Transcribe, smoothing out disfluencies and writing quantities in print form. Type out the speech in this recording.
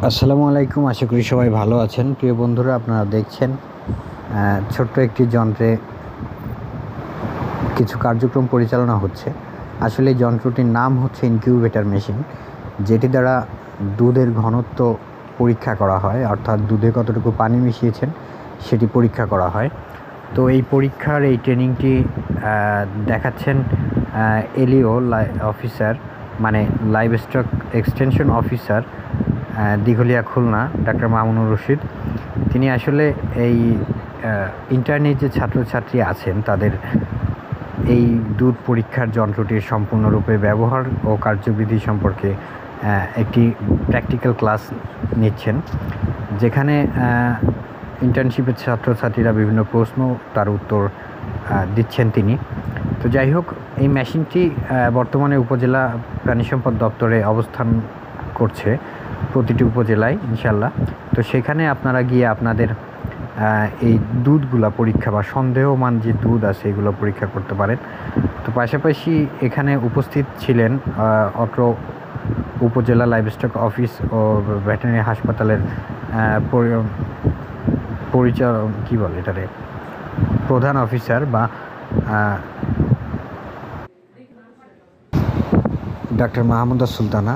আসসালামু আলাইকুম। আশা করি সবাই ভালো আছেন। প্রিয় বন্ধুরা, আপনারা দেখছেন ছোট্ট একটি যন্ত্রে কিছু কার্যক্রম পরিচালনা হচ্ছে। আসলে এই যন্ত্রটির নাম হচ্ছে ইনকিউবেটর মেশিন, যেটি দ্বারা দুধের ঘনত্ব পরীক্ষা করা হয়, অর্থাৎ দুধে কতটুকু পানি মিশিয়েছেন সেটি পরীক্ষা করা হয়। তো এই পরীক্ষার এই ট্রেনিংটি দেখাচ্ছেন এলইও অফিসার, মানে live stock extension officer, Dighalia, Khulna, doctor Mamunur Rashid. তিনি আসলে এই ইন্টার্নে যে ছাত্রছাত্রী আছেন তাদের এই দুধ পরীক্ষার যন্ত্রটির সম্পূর্ণরূপে ব্যবহার ও কার্যবিধি সম্পর্কে একটি প্র্যাকটিক্যাল ক্লাস নিচ্ছেন, যেখানে ইন্টার্নশিপের ছাত্রছাত্রীরা বিভিন্ন প্রশ্ন তার উত্তর দিচ্ছেন তিনি। তো যাই হোক, এই মেশিনটি বর্তমানে উপজেলা প্রাণী সম্পদ দপ্তরে অবস্থান করছে, প্রতিটি উপজেলায় ইনশাল্লাহ। তো সেখানে আপনারা গিয়ে আপনাদের এই দুধগুলা পরীক্ষা বা সন্দেহমান যে দুধ আছে এগুলো পরীক্ষা করতে পারেন। তো পাশাপাশি এখানে উপস্থিত ছিলেন অত্র উপজেলা লাইভস্টক অফিস ও ভেটেরিনারি হাসপাতালের কী বলে এটারে, প্রধান অফিসার বা ডাক্তার মাহমুদা সুলতানা।